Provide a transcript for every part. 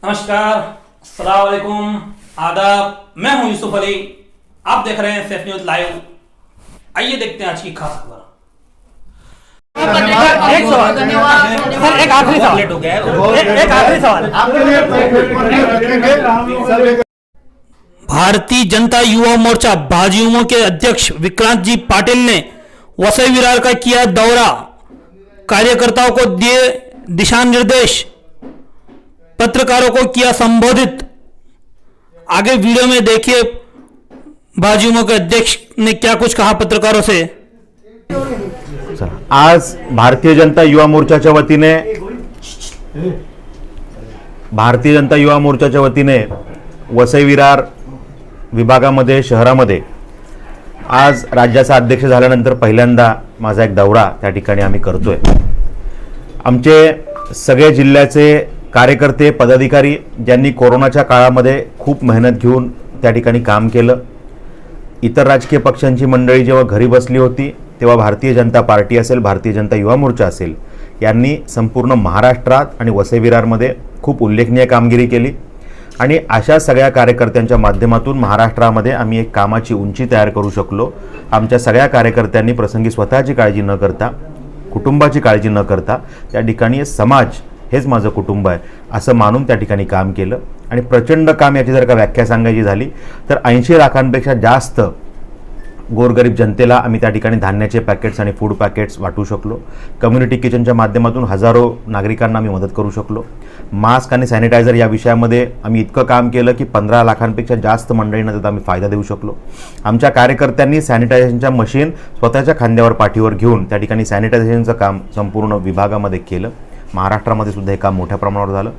नमस्कार, अस्सलाम वालेकुम, आदाब। मैं हूं यूसुफ अली। आप देख रहे हैं सेफ न्यूज लाइव। आइए देखते हैं आज की खास खबर। एक सवाल सर, एक आखिरी सवाल हो गया है। एक आखिरी सवाल भारतीय जनता युवा मोर्चा भाजयुमो के अध्यक्ष विक्रांत जी पाटिल ने वसई विरार का किया दौरा, कार्यकर्ताओं को दिए दिशा निर्देश, पत्रकारों को किया संबोधित। आगे वीडियो में देखिए भाजयुमो के अध्यक्ष ने क्या कुछ कहा पत्रकारों से। आज भारतीय जनता युवा मोर्चाच्या वतीने वसई विरार विभागामध्ये शहरामध्ये आज राज्याचा अध्यक्ष झाल्यानंतर पहिल्यांदा माझा एक दौरा त्या ठिकाणी आम्ही करतोय। आमचे सगळे जिल्ह्याचे कार्यकर्ते पदाधिकारी ज्यांनी कोरोनाच्या काळामध्ये खूप मेहनत घेऊन त्या ठिकाणी काम केलं। इतर राजकीय पक्षांची मंडळी जेव्हा घरी बसली होती तेव्हा भारतीय जनता पार्टी असेल, भारतीय जनता युवा मोर्चा असेल, यांनी संपूर्ण महाराष्ट्रात आणि वसई विरारमध्ये खूप उल्लेखनीय कामगिरी केली। आणि अशा सगळ्या कार्यकर्त्यांच्या माध्यमातून महाराष्ट्रामध्ये आम्ही एक कामाची उंची तयार करू शकलो। आमच्या सगळ्या कार्यकर्त्यांनी प्रसंगी स्वतःची काळजी न करता, कुटुंबाची काळजी न करता त्या ठिकाणी समाज हेच माझं कुटुंब आहे असं मानून त्या ठिकाणी काम केलं। आणि प्रचंड काम याची जर का व्याख्या सांगायची झाली तर 80 लाखांपेक्षा जास्त गोरगरीब जनतेला आम्ही त्या ठिकाणी धान्याचे पॅकेट्स आणि फूड पॅकेट्स वाटू शकलो। कम्युनिटी किचनच्या माध्यमातून हजारो नागरिकांना आम्ही मदत करू शकलो। मास्क आणि सॅनिटायझर या विषयामध्ये आम्ही इतकं काम केलं की 15 लाखांपेक्षा जास्त मंडळींना त्याचा आम्ही फायदा देऊ शकलो। आमच्या कार्यकर्त्यांनी सॅनिटायझेशनच्या मशीन स्वतःच्या खांद्यावर पाठीवर घेऊन त्या ठिकाणी सॅनिटायझेशनचं काम संपूर्ण विभागामध्ये केलं। महाराष्ट्रामध्ये सुद्धा हे काम मोठ्या प्रमाणावर झालं।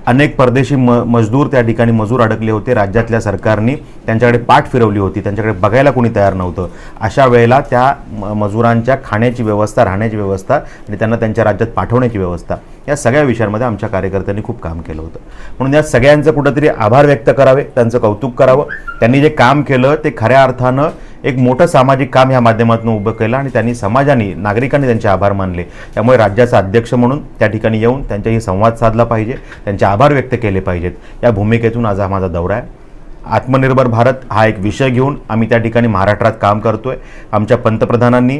अनेक परदेशी मजदूर त्या ठिकाणी मजूर अडकले होते। राज्यातल्या सरकारने त्यांच्याकडे पाठ फिरवली होती, त्यांच्याकडे बघायला कोणी तयार नव्हतं। अशा वेळेला त्या मजुरांच्या खाण्याची व्यवस्था, राहण्याची व्यवस्था आणि त्यांना त्यांच्या राज्यात पाठवण्याची व्यवस्था, या सगळ्या विषयांमध्ये आमच्या कार्यकर्त्यांनी खूप काम केलं होतं। म्हणून या सगळ्यांचं कुठेतरी आभार व्यक्त करावे, त्यांचं कौतुक करावं। त्यांनी जे काम केलं ते खऱ्या अर्थानं एक मोठं सामाजिक काम या माध्यमातून उभं केलं आणि त्यांनी समाजाने, नागरिकांनी त्यांचे आभार मानले। त्यामुळे राज्याचा अध्यक्ष म्हणून त्या ठिकाणी येऊन त्यांच्याशी संवाद साधला पाहिजे, त्यांचे आभार व्यक्त केले पाहिजेत। या भूमिकेतून आज हा माझा दौरा आहे। आत्मनिर्भर भारत हा एक विषय घेऊन आम्ही त्या ठिकाणी महाराष्ट्रात काम करतोय। आमच्या पंतप्रधानांनी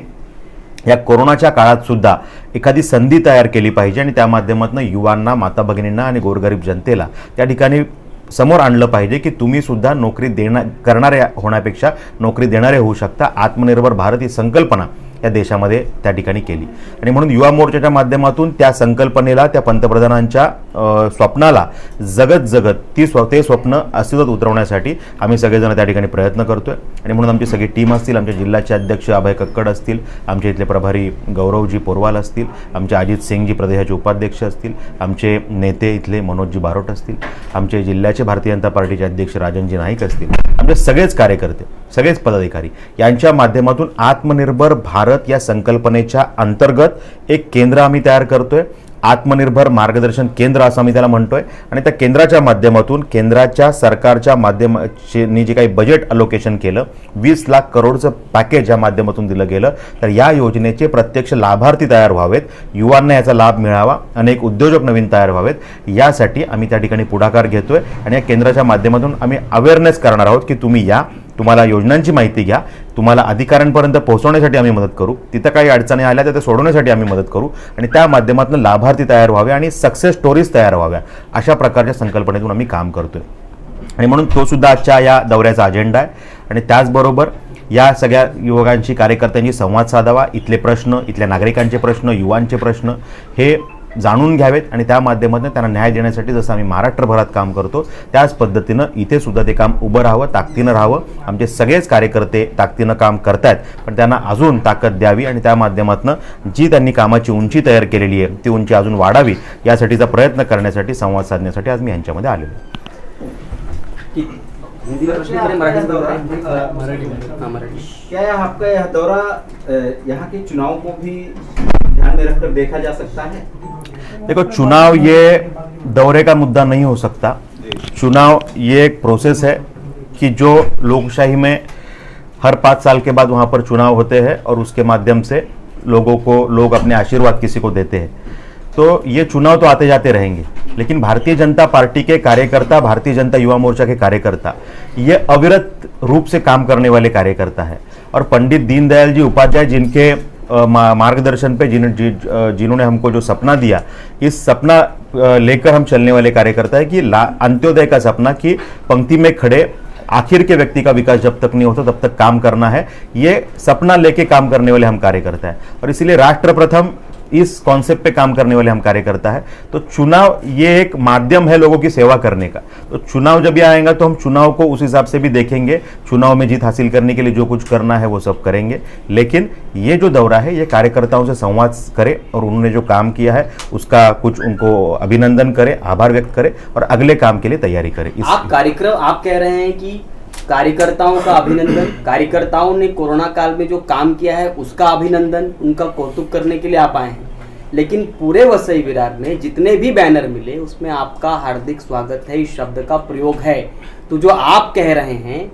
या कोरोनाच्या काळात सुद्धा एखादी संधी तयार केली पाहिजे आणि त्या माध्यमातून युवांना, माता भगिनींना आणि गोरगरीब जनतेला त्या ठिकाणी समोर आणलं पाहिजे की तुम्ही सुद्धा नोकरी करणारे होण्यापेक्षा नोकरी देणारे होऊ शकता। आत्मनिर्भर भारत ही संकल्पना या देशामध्ये त्या ठिकाणी केली आणि म्हणून युवा मोर्चाच्या माध्यमातून त्या संकल्पनेला, त्या पंतप्रधानांच्या स्वप्नाला जगत ते स्वप्न अस्तित्वात उतरवण्यासाठी आम्ही सगळेजण त्या ठिकाणी प्रयत्न करतोय। आणि म्हणून आमची सगळी टीम असतील, आमचे जिल्ह्याचे अध्यक्ष अभय कक्कड असतील, आमचे इथले प्रभारी गौरवजी पोरवाल असतील, आमचे अजित सिंगजी प्रदेशाचे उपाध्यक्ष असतील, आमचे नेते इथले मनोजजी बारोट असतील, आमचे जिल्ह्याचे भारतीय जनता पार्टीचे अध्यक्ष राजनजी नाईक असतील, आमचे सगळेच कार्यकर्ते, सगळेच पदाधिकारी यांच्या माध्यमातून आत्मनिर्भर भारत या संकल्पनेच्या अंतर्गत एक केंद्र आम्ही तयार करतोय। आत्मनिर्भर मार्गदर्शन केंद्र असं आम्ही त्याला म्हणतोय। आणि त्या केंद्राच्या माध्यमातून केंद्राच्या सरकारच्या माध्यमाने जे काही बजेट अलोकेशन केलं, 20 लाख करोडचं पॅकेज या माध्यमातून दिलं गेलं, तर या योजनेचे प्रत्यक्ष लाभार्थी तयार व्हावेत, युवांना याचा लाभ मिळावा, अनेक उद्योजक नवीन तयार व्हावेत, यासाठी आम्ही त्या ठिकाणी पुढाकार घेतोय। आणि या केंद्राच्या माध्यमातून आम्ही अवेअरनेस करणार आहोत की तुम्ही या, तुम्हाला योजनांची माहिती घ्या, तुम्हाला अधिकाऱ्यांपर्यंत पोहोचवण्यासाठी आम्ही मदत करू, तिथं काही अडचणी आल्या तर ते सोडवण्यासाठी आम्ही मदत करू आणि त्या माध्यमातून लाभार्थी तयार व्हावे आणि सक्सेस स्टोरीज तयार व्हाव्या, अशा प्रकारच्या संकल्पनेतून आम्ही काम करतोय। आणि म्हणून तो सुद्धा आजच्या या दौऱ्याचा अजेंडा आहे। आणि त्याचबरोबर या सगळ्या युवकांशी, कार्यकर्त्यांशी संवाद साधावा, इथले प्रश्न, इथल्या नागरिकांचे प्रश्न, युवांचे प्रश्न हे जाणून घ्यावेत आणि त्या माध्यमातून त्यांना न्याय देण्यासाठी जसं आम्ही महाराष्ट्रभरात काम करतो त्याच पद्धतीनं इथे सुद्धा ते काम उभं राहावं, ताकदीनं राहावं। आमचे सगळेच कार्यकर्ते ताकदीनं काम करतायत, पण त्यांना अजून ताकद द्यावी आणि त्या माध्यमातून जी त्यांनी कामाची उंची तयार केलेली आहे ती उंची अजून वाढावी, यासाठीचा प्रयत्न करण्यासाठी, संवाद साधण्यासाठी आज मी यांच्यामध्ये आलेलो आहे। क्या आपका यह दौरा यहाँ के चुनाव को भी ध्यान में रखकर देखा जा सकता है? देखो, चुनाव ये दौरे का मुद्दा नहीं हो सकता। चुनाव ये एक प्रोसेस है कि जो लोकशाही में हर 5 साल के बाद वहाँ पर चुनाव होते हैं और उसके माध्यम से लोग अपने आशीर्वाद किसी को देते हैं। तो ये चुनाव तो आते जाते रहेंगे, लेकिन भारतीय जनता पार्टी के कार्यकर्ता, भारतीय जनता युवा मोर्चा के कार्यकर्ता ये अविरत रूप से काम करने वाले कार्यकर्ता है। और पंडित दीनदयाल जी उपाध्याय जिनके मार्गदर्शन पे जिन्होंने हमको जो सपना दिया, इस सपना लेकर हम चलने वाले कार्यकर्ता है कि अंत्योदय का सपना, कि पंक्ति में खड़े आखिर के व्यक्ति का विकास जब तक नहीं होता तब तक काम करना है, ये सपना लेके काम करने वाले हम कार्यकर्ता है। और इसीलिए राष्ट्र प्रथम इस कॉन्सेप्ट पे काम करने वाले हम कार्यकर्ता है। तो चुनाव ये एक माध्यम है लोगों की सेवा करने का। तो चुनाव जब ये आएगा तो हम चुनाव को उस हिसाब से भी देखेंगे, चुनाव में जीत हासिल करने के लिए जो कुछ करना है वो सब करेंगे। लेकिन ये जो दौरा है ये कार्यकर्ताओं से संवाद करे और उन्होंने जो काम किया है उसका कुछ उनको अभिनंदन करे, आभार व्यक्त करे और अगले काम के लिए तैयारी करे। आप कह रहे हैं कि कार्यकर्ताओं का अभिनंदन, कार्यकर्ताओं ने कोरोना काल में जो काम किया है उसका अभिनंदन, उनका कौतुक करने के लिए आप आए हैं। लेकिन पूरे वसई विरार में जितने भी बैनर मिले उसमें आपका हार्दिक स्वागत है इस शब्द का प्रयोग है। तो जो आप कह रहे हैं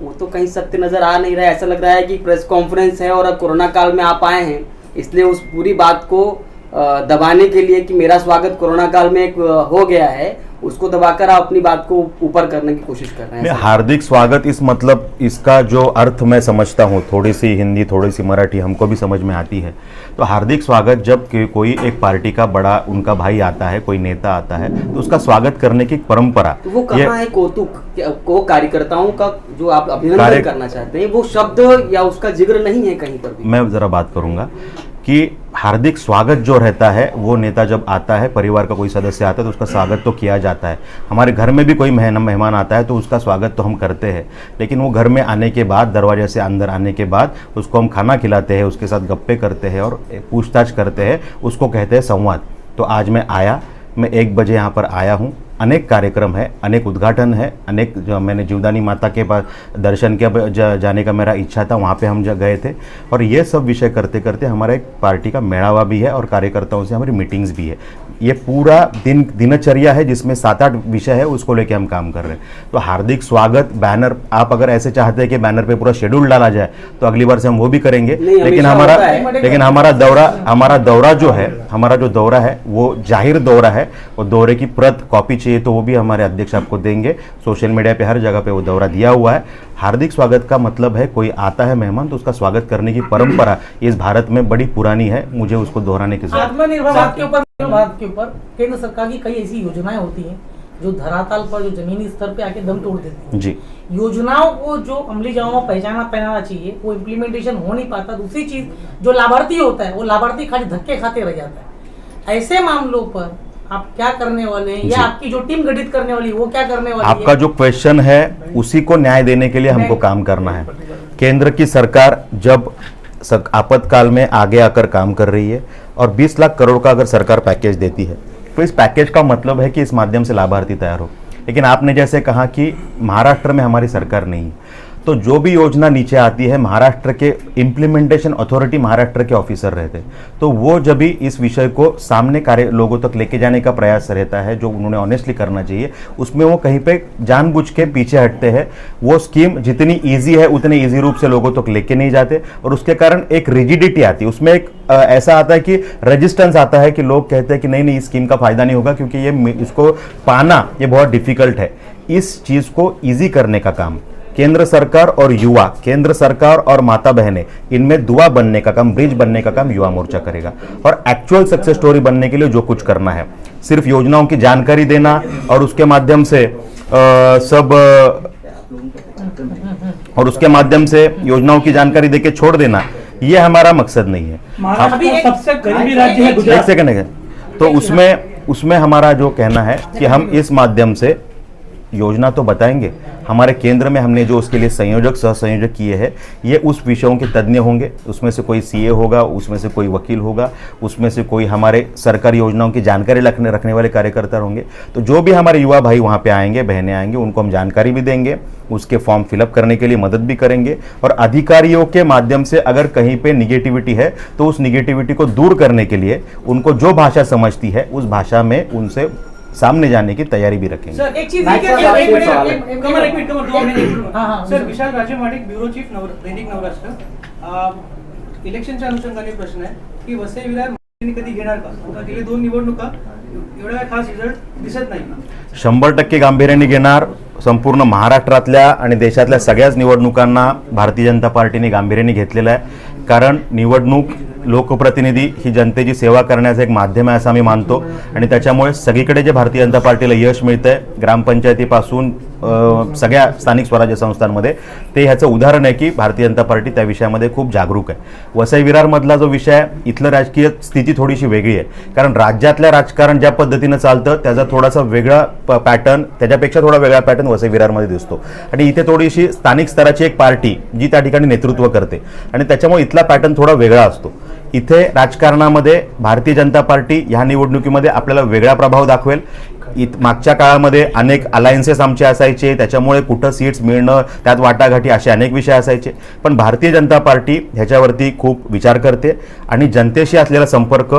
वो तो कहीं सत्य नजर आ नहीं रहा है। ऐसा लग रहा है कि प्रेस कॉन्फ्रेंस है और कोरोना काल में आप आए हैं, इसलिए उस पूरी बात को दबाने के लिए कि मेरा स्वागत कोरोना काल में हो गया है, उसको दबाकर आप अपनी बात को ऊपर करने की कोशिश कर रहे हैं। हार्दिक स्वागत इस मतलब इसका जो अर्थ मैं समझता हूँ, थोड़ी सी हिंदी थोड़ी सी मराठी हमको भी समझ में आती है। तो हार्दिक स्वागत जब कोई एक पार्टी का बड़ा उनका भाई आता है, कोई नेता आता है, तो उसका स्वागत करने की परंपरा, तो वो कहाँ है कौतुक को कार्यकर्ताओं का जो आप अभिनंदन करना चाहते हैं, वो शब्द या उसका जिक्र नहीं है कहीं पर भी। मैं जरा बात करूंगा कि हार्दिक स्वागत जो रहता है वो नेता जब आता है, परिवार का कोई सदस्य आता है तो उसका स्वागत तो किया जाता है। हमारे घर में भी कोई मेहमान आता है तो उसका स्वागत तो हम करते हैं, लेकिन वो घर में आने के बाद, दरवाजे से अंदर आने के बाद उसको हम खाना खिलाते हैं, उसके साथ गप्पे करते हैं और पूछताछ करते हैं, उसको कहते हैं संवाद। तो आज मैं 1 बजे यहाँ पर आया हूँ, अनेक कार्यक्रम है, अनेक उद्घाटन है, अनेक जो मैंने जीवदानी माता के पास दर्शन के जाने का मेरा इच्छा था, वहाँ पे हम गए थे। और ये सब विषय करते करते हमारा एक पार्टी का मेड़ावा भी है और कार्यकर्ताओं से हमारी मीटिंग्स भी है। ये पूरा दिनचर्या है जिसमें 7-8 विषय है, उसको लेके हम काम कर रहे हैं। तो हार्दिक स्वागत बैनर, आप अगर ऐसे चाहते हैं कि बैनर पे पूरा शेड्यूल डाला जाए तो अगली बार से हम वो भी करेंगे। लेकिन हमारा जो दौरा है वो जाहिर दौरा है। वो दौरे की प्रत कॉपी चाहिए तो वो भी हमारे अध्यक्ष आपको देंगे। सोशल मीडिया पे हर जगह पे वो दौरा दिया हुआ है। हार्दिक स्वागत का मतलब है कोई आता है मेहमान तो उसका स्वागत करने की परंपरा इस भारत में बड़ी पुरानी है, मुझे उसको दोहराने की जरूरत। आत्मनिर्भर भारत के ऊपर केंद्र सरकार की कई ऐसी योजनाएं होती हैं जो धरातल पर, जो जमीनी स्तर पे आके दम तोड़ देती हैं। जी, योजनाओं को जो अमली जामा पहनाना चाहिए वो इम्प्लीमेंटेशन हो नहीं पाता। दूसरी चीज, जो लाभार्थी होता है वो लाभार्थी खाली धक्के खाते रह जाता है। ऐसे मामलों पर आप क्या करने वाले हैं, या आपकी जो टीम गठित करने वाली है वो क्या करने वाली है? आपका जो क्वेश्चन है उसी को न्याय देने के लिए हमको काम करना है। केंद्र की सरकार जब आपातकाल में आगे आकर काम कर रही है और 20 लाख करोड़ का अगर सरकार पैकेज देती है तो इस पैकेज का मतलब है कि इस माध्यम से लाभार्थी तैयार हो। लेकिन आपने जैसे कहा कि महाराष्ट्र में हमारी सरकार नहीं है, तो जो भी योजना नीचे आती है महाराष्ट्र के इम्प्लीमेंटेशन अथॉरिटी, महाराष्ट्र के ऑफिसर रहते हैं, तो वो जब भी इस विषय को सामने लोगों तक लेके जाने का प्रयास रहता है जो उन्होंने ऑनेस्टली करना चाहिए, उसमें वो कहीं पे जानबूझ के पीछे हटते हैं। वो स्कीम जितनी ईजी है उतने ईजी रूप से लोगों तक लेके नहीं जाते और उसके कारण एक रिजिडिटी आती है, उसमें एक ऐसा आता है कि रेजिस्टेंस आता है कि लोग कहते हैं कि नहीं इस स्कीम का फायदा नहीं होगा क्योंकि ये इसको पाना ये बहुत डिफिकल्ट है। इस चीज को ईजी करने का काम केंद्र सरकार और युवा, केंद्र सरकार और माता बहनें, इनमें दुआ बनने का काम, ब्रिज बनने का काम युवा मोर्चा करेगा। और एक्चुअल सक्सेस स्टोरी बनने के लिए जो कुछ करना है, सिर्फ योजनाओं की जानकारी देना और उसके माध्यम से योजनाओं की जानकारी देके छोड़ देना, ये हमारा मकसद नहीं है। सबसे गरीबी राज्य है गुजरात। तो उसमें हमारा जो कहना है कि हम इस माध्यम से योजना तो बताएंगे, हमारे केंद्र में हमने जो उसके लिए संयोजक सह संयोजक किए हैं ये उस विषयों के तज्ञ होंगे, उसमें से कोई सीए होगा, उसमें से कोई वकील होगा, उसमें से कोई हमारे सरकारी योजनाओं की जानकारी रखने वाले कार्यकर्ता होंगे। तो जो भी हमारे युवा भाई वहाँ पे आएंगे, बहनें आएंगे, उनको हम जानकारी भी देंगे, उसके फॉर्म फिलअप करने के लिए मदद भी करेंगे और अधिकारियों के माध्यम से अगर कहीं पे निगेटिविटी है तो उस निगेटिविटी को दूर करने के लिए उनको जो भाषा समझती है उस भाषा में उनसे सामने जाने की तैयारी भी रखेंगे। सर एक चीज सर विशाल राजे माडिक, ब्युरो चीफ दैनिक नवराष्ट्र, इलेक्शनच्या अनुषंगाने प्रश्न आहे की वसई विरार कधी घेणार का? आता गेले 2 निवडणुका एवढा काय खास रिझल्ट दिसत नाही. 100% गांभीर्याने घेणार. संपूर्ण महाराष्ट्रातल्या आणि देशातल्या सगळ्याच निवडणुकांना भारतीय जनता पार्टीने गांभीर्याने घेतलेलं आहे. कारण निवडणूक लोकप्रतिनिधी ही जनतेची सेवा करण्याचं एक माध्यम आहे असं आम्ही मानतो आणि त्याच्यामुळे सगळीकडे जे भारतीय जनता पार्टीला यश मिळतं आहे ग्रामपंचायतीपासून सगळ्या स्थानिक स्वराज्य संस्थांमध्ये ते ह्याचं उदाहरण आहे की भारतीय जनता पार्टी त्या विषयामध्ये खूप जागरूक आहे. वसई विरारमधला जो विषय आहे इथलं राजकीय स्थिती थोडीशी वेगळी आहे. कारण राज्यातल्या राजकारण ज्या पद्धतीनं चालतं त्याचा थोडासा वेगळा पॅटर्न त्याच्यापेक्षा थोडा वेगळा पॅटर्न वसई विरारमध्ये दिसतो आणि इथे थोडीशी स्थानिक स्तराची एक पार्टी जी त्या ठिकाणी नेतृत्व करते आणि त्याच्यामुळे इथला पॅटर्न थोडा वेगळा असतो. इथे राजकारणामध्ये भारतीय जनता पार्टी ह्या निवडणुकीमध्ये आपल्याला वेगळा प्रभाव दाखवेल. मागच्या काळामध्ये अनेक अलायन्सेस आमचे असायचे त्याच्यामुळे कुठं सीट्स मिळणं त्यात वाटाघाटी असे अनेक विषय असायचे. पण भारतीय जनता पार्टी ह्याच्यावरती खूप विचार करते आणि जनतेशी असलेला संपर्क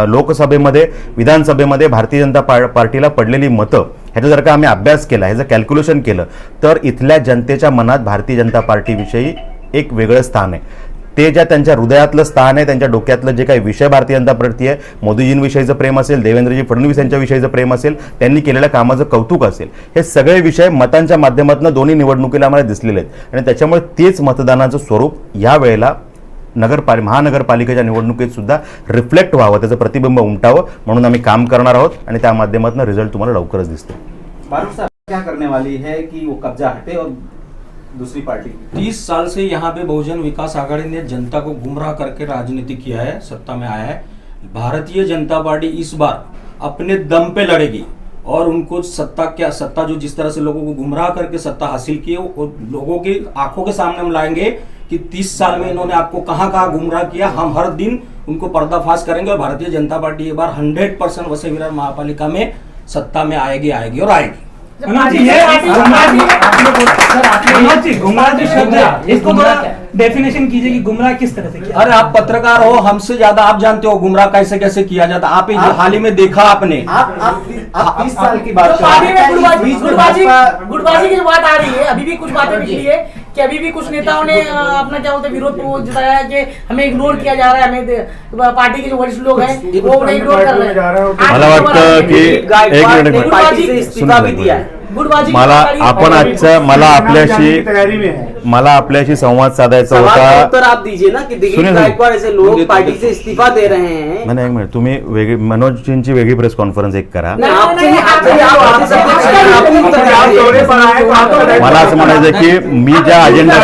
लोकसभेमध्ये विधानसभेमध्ये भारतीय जनता पार्टीला पडलेली मतं ह्याचा जर का आम्ही अभ्यास केला ह्याचं कॅल्क्युलेशन केलं तर इथल्या जनतेच्या मनात भारतीय जनता पार्टीविषयी एक वेगळं स्थान आहे. ते ज्या त्यांच्या हृदयातलं स्थान आहे त्यांच्या डोक्यातलं जे काही विषय भारतीय जनता पार्टी आहे मोदीजींविषयीचं प्रेम असेल देवेंद्रजी फडणवीस यांच्याविषयीचं प्रेम असेल त्यांनी केलेल्या कामाचं कौतुक असेल हे सगळे विषय मतांच्या माध्यमातून दोन्ही निवडणुकीला आम्हाला दिसलेले आहेत आणि त्याच्यामुळे तेच मतदानाचं स्वरूप या वेळेला महानगरपालिकेच्या निवडणुकीत सुद्धा रिफ्लेक्ट व्हावं त्याचं प्रतिबिंब उमटावं म्हणून आम्ही काम करणार आहोत आणि त्या माध्यमातून रिझल्ट तुम्हाला लवकरच दिसतो. बारूद साहब क्या करने वाली है कि वो कब्जा हटे और दूसरी पार्टी 30 साल से यहाँ पे बहुजन विकास आघाड़ी ने जनता को गुमराह करके राजनीति किया है, सत्ता में आया है. भारतीय जनता पार्टी इस बार अपने दम पे लड़ेगी और उनको सत्ता जो जिस तरह से लोगों को गुमराह करके सत्ता हासिल की है वो लोगों की आंखों के सामने हम लाएंगे कि 30 साल में इन्होंने आपको कहां कहां गुमराह किया. हम हर दिन उनको पर्दाफाश करेंगे और भारतीय जनता पार्टी ये बार 100% वसई विरार महापालिका में सत्ता में आएगी और आएगी. गुमराह जो शब्द है इसको थोड़ा डेफिनेशन कीजिए कि गुमराह किस तरह से किया. अरे आप पत्रकार हो हमसे ज्यादा आप जानते हो गुमराह कैसे कैसे किया जाता. आप हाल ही में देखा आपने आप 30 साल की बात कर पार्टी में रहे गुटबाजी की बात आ रही है. अभी भी कुछ बातें निकली है कि अभी भी कुछ नेताओं ने अपना क्या बोलते विरोध जताया है कि हमें इग्नोर किया जा रहा है. हमें पार्टी के जो वरिष्ठ लोग हैं वो उन्हें इग्नोर कर रहे हैं. मला वाटतं की एक मिनिट पार्टी से इस्तीफा भी दिया है. मला आपल्याशी संवाद साधायचा सवाल का होता. उत्तर आप दीजिए ना कि दिलीप गायकवाड ऐसे लोग पार्टी से इस्तीफा दे रहे हैं. नाही एक मिनिट तुम्ही वेगळी मनोजजींची वेगळी प्रेस कॉन्फरन्स एक करा. मला असं म्हणायचं की मी ज्या अजेंडा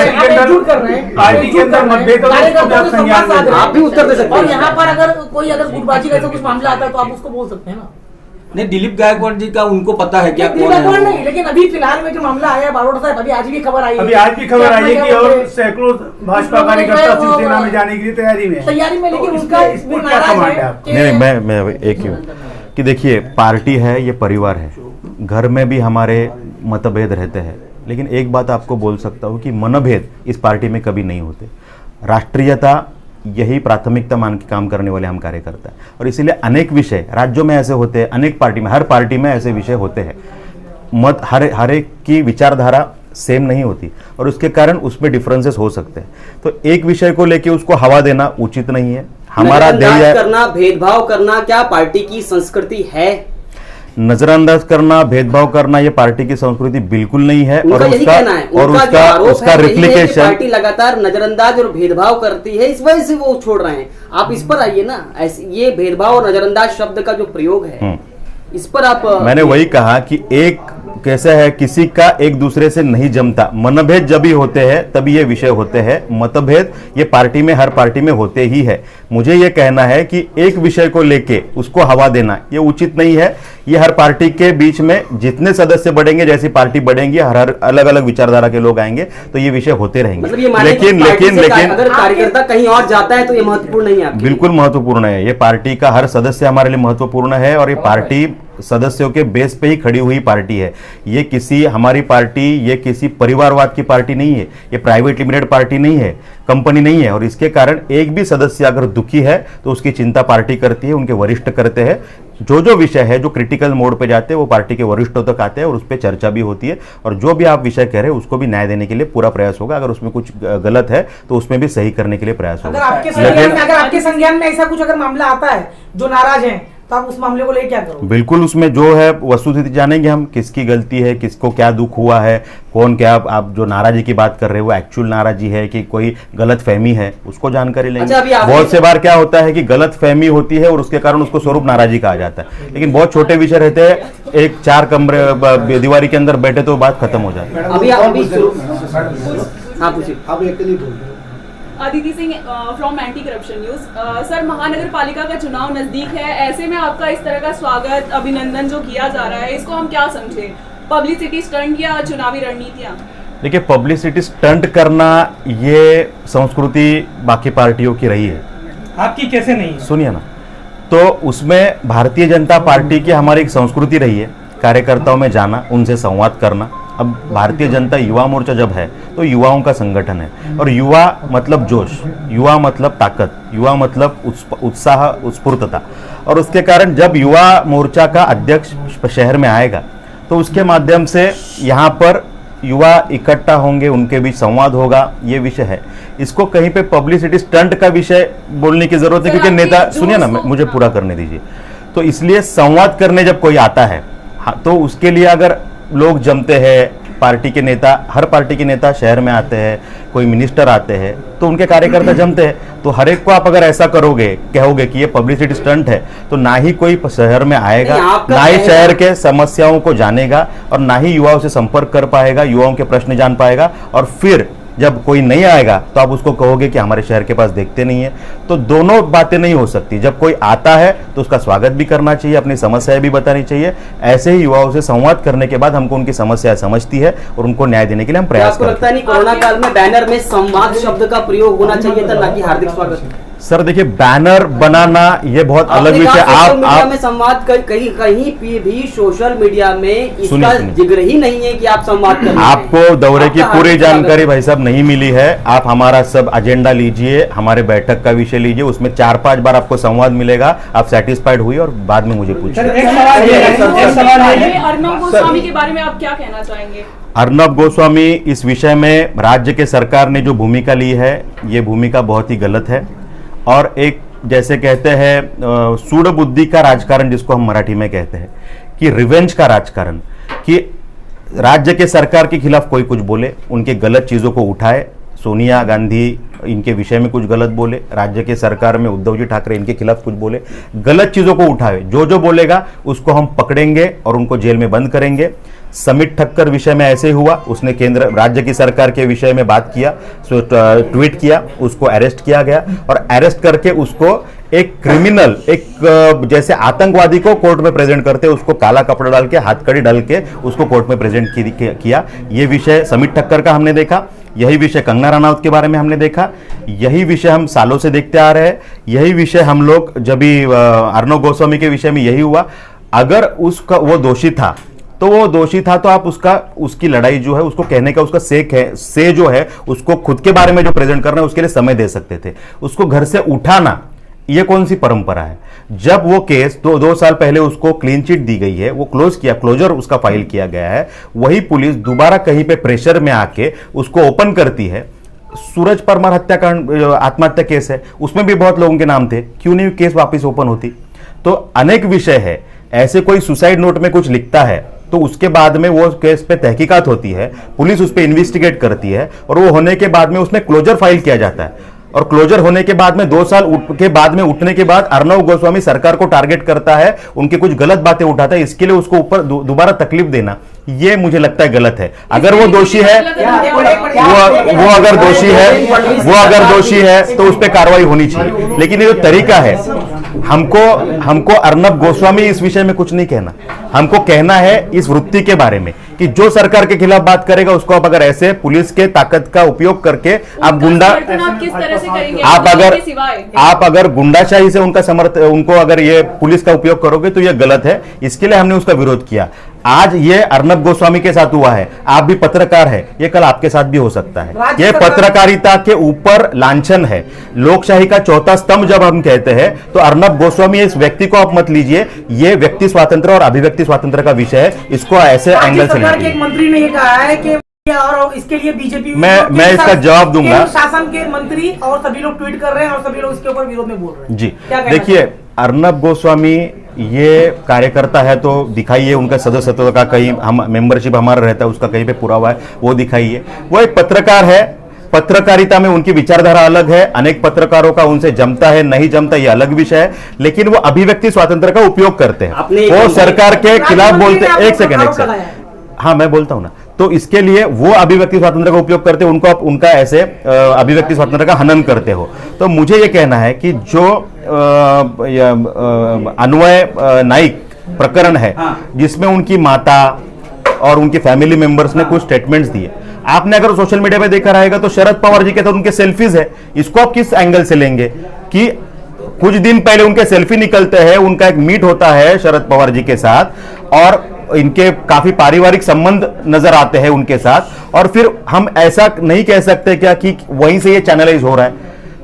पार्टी के अंदर मतभेद आप भी उत्तर दे सकते और हैं. यहाँ पर अगर गुटबाजी का ऐसा कुछ मामला आता है तो आप उसको बोल सकते हैं ना. नहीं दिलीप गायकवाड़ जी का उनको पता है क्या कौन गायकवाड़ है. नहीं लेकिन अभी फिलहाल में जो मामला आया है बारोट साहब अभी आज भी खबर आई है. अभी आज की खबर आई है कि और सैकड़ों भाजपा कार्यकर्ता शिवसेना में जाने के लिए तैयारी में है. तैयारी में लेकिन उनका इसमें क्या कमांड है आपको? नहीं मैं एक ही हूँ कि देखिए पार्टी है ये परिवार है. घर में भी हमारे मतभेद रहते हैं लेकिन एक बात आपको बोल सकता हूँ कि मनभेद इस पार्टी में कभी नहीं होते. राष्ट्रीयता यही प्राथमिकता मान के काम करने वाले हम कार्यकर्ता हैं और इसीलिए अनेक विषय राज्यों में ऐसे होते हैं. अनेक पार्टी में हर पार्टी में ऐसे विषय होते हैं. मत हर एक की विचारधारा सेम नहीं होती और उसके कारण उसमें डिफरेंसेस हो सकते हैं. तो एक विषय को लेके उसको हवा देना उचित नहीं है. हमारा ध्येय करना भेदभाव करना क्या पार्टी की संस्कृति है. नजरअंदाज करना भेदभाव करना ये पार्टी की संस्कृति बिल्कुल नहीं है. उनका और यही कहना है. उसका रिप्लिकेशन पार्टी लगातार नजरअंदाज और भेदभाव करती है इस वजह से वो छोड़ रहे हैं. आप इस पर आइए ना. ये भेदभाव और नजरअंदाज शब्द का जो प्रयोग है इस पर आप मैंने वही कहा कि एक कैसा है किसी का एक दूसरे से नहीं जमता. मनभेद जब भी होते हैं तभी ये विषय होते हैं. मतभेद ये पार्टी में हर पार्टी में होते ही है. मुझे ये कहना है कि एक विषय को लेके उसको हवा देना ये उचित नहीं है. ये हर पार्टी के बीच में जितने सदस्य बढ़ेंगे जैसी पार्टी बढ़ेंगे हर अलग अलग विचारधारा के लोग आएंगे तो ये विषय होते रहेंगे. मतलब ये लेकिन अगर कार्यकर्ता कहीं और जाता है तो ये महत्वपूर्ण नहीं है. बिल्कुल महत्वपूर्ण है. ये पार्टी का हर सदस्य हमारे लिए महत्वपूर्ण है और ये पार्टी सदस्यों के बेस पे ही खड़ी हुई पार्टी है. ये किसी हमारी पार्टी ये किसी परिवारवाद की पार्टी नहीं है. ये प्राइवेट लिमिटेड पार्टी नहीं है, कंपनी नहीं है. और इसके कारण एक भी सदस्य अगर दुखी है तो उसकी चिंता पार्टी करती है, उनके वरिष्ठ करते हैं. जो जो विषय है जो क्रिटिकल मोड पे जाते हैं वो पार्टी के वरिष्ठों तक आते हैं और उस पर चर्चा भी होती है, और जो भी आप विषय कह रहे हैं उसको भी न्याय देने के लिए पूरा प्रयास होगा। अगर उसमें कुछ गलत है तो उसमें भी सही करने के लिए प्रयास अगर होगा। आपके संज्ञान में ऐसा कुछ अगर मामला आता है जो नाराज है, तो आप उस मामले को लेकर क्या करोगे? बिल्कुल, उसमें जो है वस्तुस्थिति जानेंगे हम, किसकी गलती है, किसको क्या दुख हुआ है, कौन क्या, आप जो नाराजी की बात कर रहे हो वो एक्चुअल नाराजी है कि कोई गलत फहमी है, उसको जानकारी लेंगे। अच्छा, बहुत से बार क्या होता है कि गलत फहमी होती है और उसके कारण उसको स्वरूप नाराजी कहा जाता है, लेकिन बहुत छोटे विषय रहते हैं, एक 4 कमरे दीवारी के अंदर बैठे तो बात खत्म हो जाती है। Aditi Singh from anti corruption news. Sir, महानगर पालिका का चुनाव नजदीक है, ऐसे में आपका इस तरह का स्वागत, अभिनंदन जो किया जा रहा है, इसको हम क्या समझे? पब्लिसिटी स्टंट या चुनावी रणनीतियां? देखिए, पब्लिसिटी स्टंट करना ये संस्कृति बाकी पार्टियों की रही है, आपकी कैसे नहीं है? सुनिए ना, तो उसमें भारतीय जनता पार्टी की हमारी एक संस्कृति रही है, कार्यकर्ताओं में जाना, उनसे संवाद करना। अब भारतीय जनता युवा मोर्चा जब है तो युवाओं का संगठन है, और युवा मतलब जोश, युवा मतलब ताकत, युवा मतलब उत्साह, उत्स्फूर्तता, और उसके कारण जब युवा मोर्चा का अध्यक्ष शहर में आएगा तो उसके माध्यम से यहाँ पर युवा इकट्ठा होंगे, उनके बीच संवाद होगा, ये विषय है। इसको कहीं पे पब्लिसिटी स्टंट का विषय बोलने की जरूरत है, क्योंकि नेता, सुनिए ना, मुझे पूरा करने दीजिए। तो इसलिए संवाद करने जब कोई आता है, हाँ, तो उसके लिए अगर लोग जमते हैं, पार्टी के नेता, हर पार्टी के नेता शहर में आते हैं, कोई मिनिस्टर आते हैं, तो उनके कार्यकर्ता जमते हैं, तो हर एक को आप अगर ऐसा करोगे, कहोगे कि ये पब्लिसिटी स्टंट है, तो ना ही कोई शहर में आएगा, ना ही शहर के समस्याओं को जानेगा, और ना ही युवाओं से संपर्क कर पाएगा, युवाओं के प्रश्न जान पाएगा, और फिर जब कोई नहीं आएगा तो आप उसको कहोगे कि हमारे शहर के पास देखते नहीं है। तो दोनों बातें नहीं हो सकती। जब कोई आता है तो उसका स्वागत भी करना चाहिए, अपनी समस्याएं भी बतानी चाहिए। ऐसे ही युवाओं से संवाद करने के बाद हमको उनकी समस्या समझती है और उनको न्याय देने के लिए हम प्रयास करते हैं। आपको लगता नहीं कोरोना काल में बैनर में संवाद शब्द का प्रयोग होना चाहिए था, ना कि हार्दिक स्वागत? सर देखिए, बैनर बनाना ये बहुत अलग विषय। आप में संवाद कहीं भी सोशल मीडिया में इसका जिक्र ही नहीं है कि आप संवाद कर रहे हैं। आपको दौरे की पूरी जानकारी भाई साहब नहीं मिली है। आप हमारा सब एजेंडा लीजिए, हमारे बैठक का विषय लीजिए, उसमें 4-5 बार आपको संवाद मिलेगा। आप सेटिस्फाइड हुई और बाद में मुझे पूछिए। अर्नब गोस्वामी के बारे में आप क्या कहना चाहेंगे? अर्नब गोस्वामी, इस विषय में राज्य के सरकार ने जो भूमिका ली है, ये भूमिका बहुत ही गलत है, और एक जैसे कहते हैं सूढ़ बुद्धि का राजकारण, जिसको हम मराठी में कहते हैं कि रिवेंज का राजकारण, कि राज्य के सरकार के खिलाफ कोई कुछ बोले, उनके गलत चीज़ों को उठाए, सोनिया गांधी इनके विषय में कुछ गलत बोले, राज्य के सरकार में उद्धव जी ठाकरे इनके खिलाफ कुछ बोले, गलत चीज़ों को उठाए, जो जो बोलेगा उसको हम पकड़ेंगे और उनको जेल में बंद करेंगे। समित ठक्कर विषय में ऐसे हुआ, उसने केंद्र राज्य की सरकार के विषय में बात किया, ट्वीट किया, उसको अरेस्ट किया गया, और अरेस्ट करके उसको एक क्रिमिनल, एक जैसे आतंकवादी को कोर्ट में प्रेजेंट करते, उसको काला कपड़ा डाल के, हाथकड़ी डाल के उसको कोर्ट में प्रेजेंट किया। ये विषय समित ठक्कर का हमने देखा, यही विषय कंगना रनौत के बारे में हमने देखा, यही विषय हम सालों से देखते आ रहे हैं, यही विषय हम लोग जब भी अर्नब गोस्वामी के विषय में यही हुआ। अगर उसका वो दोषी था तो वो दोषी था, तो आप उसकी लड़ाई जो है, उसको कहने का उसका से जो है, उसको खुद के बारे में जो प्रेजेंट करना है उसके लिए समय दे सकते थे। उसको घर से उठाना, ये कौन सी परंपरा है? जब वो केस 2 साल पहले उसको क्लीन चिट दी गई है, वो क्लोजर उसका फाइल किया गया है, वही पुलिस दोबारा कहीं पे प्रेशर में आके उसको ओपन करती है। सूरज परमार हत्याकांड आत्महत्या केस है, उसमें भी बहुत लोगों के नाम थे, क्यों नहीं केस वापस ओपन होती? तो अनेक विषय है ऐसे। कोई सुसाइड नोट में कुछ लिखता है तो उसके बाद में वो केस पे तहकीकात होती है, पुलिस उस पे इन्वेस्टिगेट करती है, और वो होने के बाद में उसमें क्लोजर फाइल किया जाता है, और क्लोजर होने के बाद में 2 साल के बाद में उठने के बाद अर्नब गोस्वामी सरकार को टारगेट करता है, उनकी कुछ गलत बातें उठाता है, इसके लिए उसको ऊपर दोबारा तकलीफ देना, ये मुझे लगता है गलत है। अगर वो दोषी है, वो अगर दोषी है तो उस पर कार्रवाई होनी चाहिए। लेकिन ये जो तरीका है, हमको अर्नब गोस्वामी इस विषय में कुछ नहीं कहना, हमको कहना है इस वृत्ति के बारे में कि जो सरकार के खिलाफ बात करेगा उसको आप अगर ऐसे पुलिस के ताकत का उपयोग करके आप गुंडा, आप अगर गुंडाशाही से उनको अगर ये पुलिस का उपयोग करोगे तो ये गलत है। इसके लिए हमने उसका विरोध किया। आज ये अर्नब गोस्वामी के साथ हुआ है, आप भी पत्रकार है, ये कल आपके साथ भी हो सकता है। राज्य ये सरकार- पत्रकारिता के ऊपर लांछन है। लोकशाही का चौथा स्तंभ जब हम कहते हैं तो अर्नब गोस्वामी इस व्यक्ति को आप मत लीजिए, ये व्यक्ति स्वातंत्र और अभिव्यक्ति स्वातंत्र का विषय है, इसको ऐसे राज्य एंगल से सरकार नहीं के एक लीजिए। मंत्री ने ये कहा है कि और इसके लिए बीजेपी मैं इसका जवाब दूंगा। केंद्र शासन के मंत्री और सभी लोग ट्वीट कर रहे हैं और सभी लोग इसके ऊपर विरोध में बोल रहे हैं। जी क्या कहना देखिए, अर्नब गोस्वामी ये कार्यकर्ता है तो दिखाइए उनका सदस्यत्व का कहीं, हम मेंबरशिप हमारा रहता है उसका कहीं पे पुरावा है वो दिखाइए। वो एक पत्रकार है, पत्रकारिता में उनकी विचारधारा अलग है, अनेक पत्रकारों का उनसे जमता है नहीं जमता ये अलग विषय है, लेकिन वो अभिव्यक्ति स्वातंत्र का उपयोग करते आपने हैं, एक वो घंटे- सरकार के खिलाफ बोलते हैं। एक सेकंड लगाया है। हाँ मैं बोलता हूं ना, तो इसके लिए वो अभिव्यक्ति स्वातंत्र का उपयोग करते हो, उनको आप उनका ऐसे अभिव्यक्ति स्वातंत्र का हनन करते हो। तो मुझे ये कहना है कि जो अन्वय नाइक प्रकरण है जिसमें उनकी माता और उनकी फैमिली मेंबर्स ने कुछ स्टेटमेंट्स दिए, आपने अगर सोशल मीडिया पे देखा रहेगा तो शरद पवार जी के तो उनके सेल्फीज है, इसको आप किस एंगल से लेंगे कि कुछ दिन पहले उनके सेल्फी निकलते हैं, उनका एक मीट होता है शरद पवार जी के साथ और इनके काफी पारिवारिक संबंध नजर आते हैं उनके साथ, और फिर हम ऐसा नहीं कह सकते क्या कि वहीं से ये चैनलाइज हो रहा है।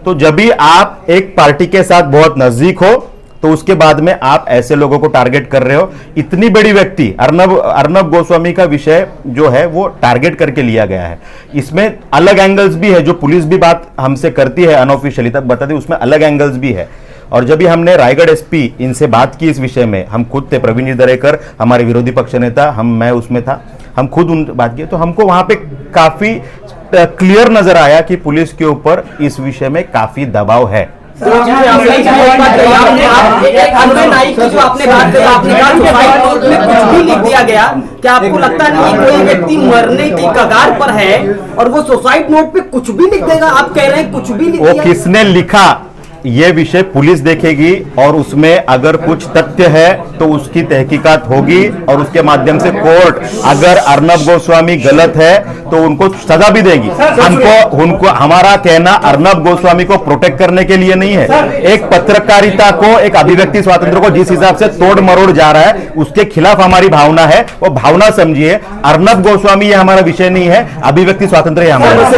तो जब भी आप एक पार्टी के साथ बहुत नजदीक हो तो उसके बाद में आप ऐसे लोगों को टारगेट कर रहे हो। इतनी बड़ी व्यक्ति अर्नब गोस्वामी का विषय जो है वो टारगेट करके लिया गया है। इसमें अलग एंगल्स भी है, जो पुलिस भी बात हमसे करती है अनऑफिशियली तक बताती है, उसमें अलग एंगल्स भी है। और जब भी हमने रायगढ़ एसपी इनसे बात की इस विषय में, हम खुद थे, प्रवीण जी दरेकर हमारे विरोधी पक्ष नेता, मैं उसमें था, हम खुद उन बात की, तो हमको वहां पे काफी क्लियर नजर आया कि पुलिस के ऊपर इस विषय में काफी दबाव है। आपने जो आपने बात करी, आपने कहा सुसाइड नोट में कुछ भी लिख दिया गया, क्या आपको लगता नहीं कि कोई व्यक्ति मरने की कगार पर है और वो सुसाइड नोट पे कुछ भी लिख देगा? आप कह रहे हैं कुछ भी लिख वो दिया। किसने लिखा ये विषय पुलिस देखेगी और उसमें अगर कुछ तथ्य है तो उसकी तहकीकात होगी और उसके माध्यम से कोर्ट अगर अर्नब गोस्वामी गलत है तो उनको सजा भी देगी। उनको हमारा कहना अर्नब गोस्वामी को प्रोटेक्ट करने के लिए नहीं है, एक पत्रकारिता को, एक अभिव्यक्ति स्वातंत्र को जिस हिसाब से तोड़ मरोड़ जा रहा है उसके खिलाफ हमारी भावना है, वो भावना समझिए। अर्नब गोस्वामी ये हमारा विषय नहीं है, अभिव्यक्ति स्वातंत्र हमारा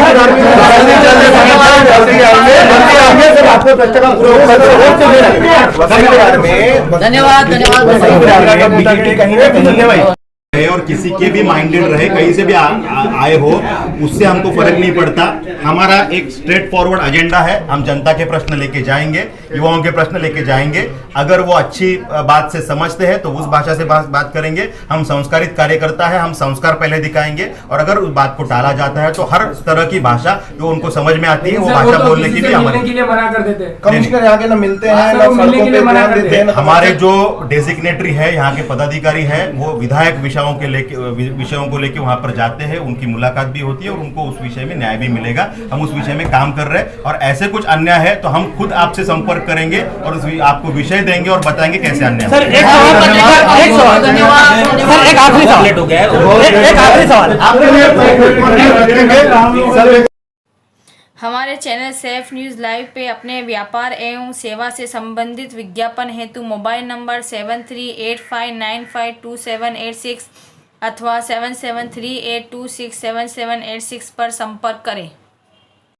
धन्यवाद धन्यवाद। और किसी के भी माइंडेड रहे, कहीं से भी आए हो, उससे हमको फर्क नहीं पड़ता। हमारा एक स्ट्रेट फॉरवर्ड एजेंडा है, हम जनता के प्रश्न लेके जाएंगे, युवाओं के प्रश्न लेके जाएंगे। अगर वो अच्छी बात से समझते हैं तो उस भाषा से बात करेंगे। हम संस्कारित कार्यकर्ता है, हम संस्कार पहले दिखाएंगे, और अगर उस बात को टाला जाता है तो हर तरह की भाषा जो उनको समझ में आती है वो भाषा बोलने की भी हमारे मना कर देते हैं। कमिश्नर यहाँ के ना मिलते हैं, ना मिलने के लिए मना करते हैं। हमारे जो डेजिग्नेटरी है, यहाँ के पदाधिकारी है, वो विधायक विषयों को लेके वहां पर जाते हैं, उनकी मुलाकात भी होती है और उनको उस विषय में न्याय भी मिलेगा। हम उस विषय में काम कर रहे हैं और ऐसे कुछ अन्याय है तो हम खुद आपसे संपर्क करेंगे और आपको विषय देंगे और बताएंगे कैसे अन्याय। सर एक सवाल, सर एक आखिरी सवाल हो गया है, एक आखिरी सवाल। हमारे चैनल सेफ न्यूज़ लाइव पे अपने व्यापार एवं सेवा से संबंधित विज्ञापन हेतु मोबाइल नंबर 7385952786 अथवा 7738267786 पर संपर्क करें।